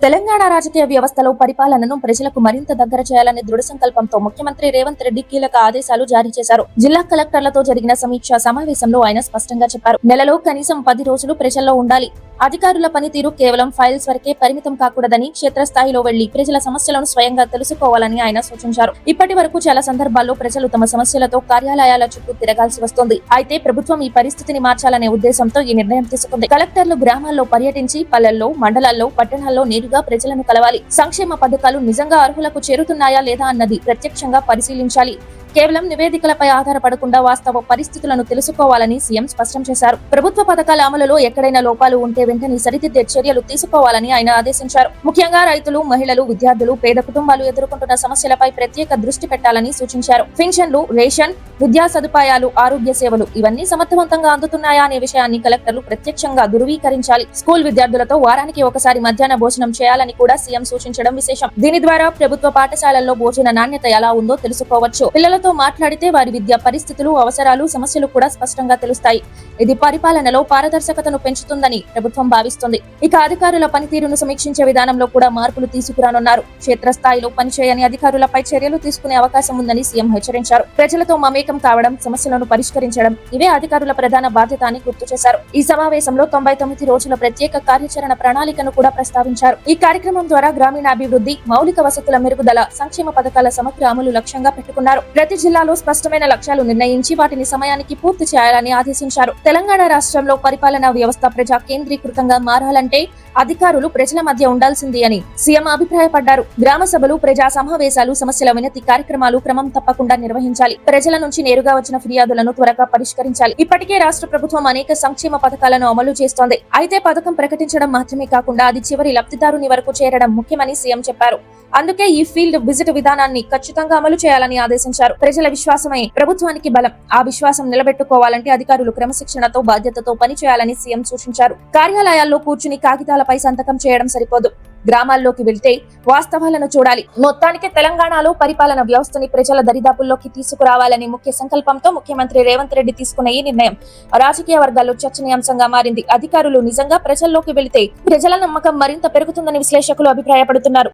తెలంగాణ రాజకీయ వ్యవస్థలో పరిపాలనను ప్రజలకు మరింత దగ్గర చేయాలనే దృఢ సంకల్పంతో ముఖ్యమంత్రి రేవంత్ రెడ్డి కీలక ఆదేశాలు జారీ చేశారు. జిల్లా కలెక్టర్లతో జరిగిన సమీక్షా సమావేశంలో ఆయన స్పష్టంగా చెప్పారు. నెలలో కనీసం 10 రోజులు ప్రజల్లో ఉండాలి. అధికారుల పనితీరు కేవలం ఫైల్స్ వరకే పరిమితం కాకూడదని, క్షేత్రస్థాయిలో వెళ్లి ప్రజల సమస్యలను స్వయంగా తెలుసుకోవాలని ఆయన సూచించారు. ఇప్పటి వరకు చాలా సందర్భాల్లో ప్రజలు తమ సమస్యలతో కార్యాలయాల చుట్టూ తిరగాల్సి వస్తోంది. అయితే ప్రభుత్వం ఈ పరిస్థితిని మార్చాలనే ఉద్దేశంతో ఈ నిర్ణయం తీసుకుంది. కలెక్టర్లు గ్రామాల్లో పర్యటించి పల్లెల్లో, మండలాల్లో, పట్టణాల్లో నేరుగా ప్రజలను కలవాలి. సంక్షేమ పథకాలు నిజంగా అర్హులకు చేరుతున్నాయా లేదా అన్నది ప్రత్యక్షంగా పరిశీలించాలి. కేవలం నివేదికలపై ఆధారపడకుండా వాస్తవ పరిస్థితులను తెలుసుకోవాలని సీఎం స్పష్టం చేశారు. ప్రభుత్వ పథకాల అమలులో ఎక్కడైనా లోపాలు ఉంటే వెంటనే సరిదిద్దే చర్యలు తీసుకోవాలని ఆయన ఆదేశించారు. ముఖ్యంగా రైతులు, మహిళలు, విద్యార్థులు, పేద కుటుంబాలు ఎదుర్కొంటున్న సమస్యలపై ప్రత్యేక దృష్టి పెట్టాలని సూచించారు. పింఛన్లు, రేషన్, విద్యా సదుపాయాలు, ఆరోగ్య సేవలు ఇవన్నీ సమర్థవంతంగా అందుతున్నాయా అనే విషయాన్ని కలెక్టర్లు ప్రత్యక్షంగా ధృవీకరించాలి. స్కూల్ విద్యార్థులతో వారానికి ఒకసారి మధ్యాహ్న భోజనం చేయాలని కూడా సీఎం సూచించడం విశేషం. దీని ద్వారా ప్రభుత్వ పాఠశాలల్లో భోజన నాణ్యత ఎలా ఉందో తెలుసుకోవచ్చు. పిల్లలతో మాట్లాడితే వారి విద్యా పరిస్థితులు, అవసరాలు, సమస్యలు కూడా స్పష్టంగా తెలుస్తాయి. ఇది పరిపాలనలో పారదర్శకతను పెంచుతుందని ప్రభుత్వం భావిస్తుంది. ఇక అధికారుల పనితీరును సమీక్షించే విధానంలో కూడా మార్పులు తీసుకురానున్నారు. క్షేత్రస్థాయిలో పనిచేయని అధికారులపై చర్యలు తీసుకునే అవకాశం ఉందని సీఎం హెచ్చరించారు. ప్రజలతో మమేకం కావడం, సమస్యలను పరిష్కరించడం ఇవే అధికారుల ప్రధాన బాధ్యత అని గుర్తు చేశారు. ఈ సమావేశంలో 99 రోజుల ప్రత్యేక కార్యాచరణ ప్రణాళికను కూడా ప్రస్తావించారు. ఈ కార్యక్రమం ద్వారా గ్రామీణాభివృద్ధి, మౌలిక వసతుల మెరుగుదల, సంక్షేమ పథకాల సమగ్ర అమలు లక్ష్యంగా పెట్టుకున్నారు. ప్రతి జిల్లాలో స్పష్టమైన లక్ష్యాలు నిర్ణయించి వాటిని సమయానికి పూర్తి చేయాలని ఆదేశించారు. తెలంగాణ రాష్ట్రంలో పరిపాలనా వ్యవస్థ ప్రజా కేంద్రీకృతంగా మారాలంటే అధికారులు ప్రజల మధ్య ఉండాల్సింది అని సీఎం అభిప్రాయపడ్డారు. గ్రామ సభలు, ప్రజా సమావేశాలు, సమస్యల వినతి కార్యక్రమాలు క్రమం తప్పకుండా నిర్వహించాలి. ప్రజల నుంచి నేరుగా వచ్చిన ఫిర్యాదులను త్వరగా పరిష్కరించాలి. ఇప్పటికే రాష్ట్ర ప్రభుత్వం అనేక సంక్షేమ పథకాలను అమలు చేస్తోంది. అయితే పథకం ప్రకటించడం మాత్రమే కాకుండా అది చివరి లబ్ధిదారుని వరకు చేరడం ముఖ్యమని సీఎం చెప్పారు. అందుకే ఈ ఫీల్డ్ విజిట్ విధానాన్ని ఖచ్చితంగా అమలు చేయాలని ఆదేశించారు. ప్రజల విశ్వాసమే ప్రభుత్వానికి బలం. ఆ విశ్వాసం నిలబెట్టుకోవాలంటే అధికారులు క్రమశిక్షణతో, బాధ్యతతో పనిచేయాలని సీఎం సూచించారు. కార్యాలయాల్లో కూర్చుని కాగితాలపై సంతకం చేయడం సరిపోదు. గ్రామాల్లోకి వెళ్తే వాస్తవాలను చూడాలి. మొత్తానికి తెలంగాణలో పరిపాలన వ్యవస్థని ప్రజల దరిదాపుల్లోకి తీసుకురావాలని ముఖ్య సంకల్పంతో ముఖ్యమంత్రి రేవంత్ రెడ్డి తీసుకున్న ఈ నిర్ణయం రాజకీయ వర్గాల్లో చర్చనీయాంశంగా మారింది. అధికారులు నిజంగా ప్రజల్లోకి వెళితే ప్రజల నమ్మకం మరింత పెరుగుతుందని విశ్లేషకులు అభిప్రాయపడుతున్నారు.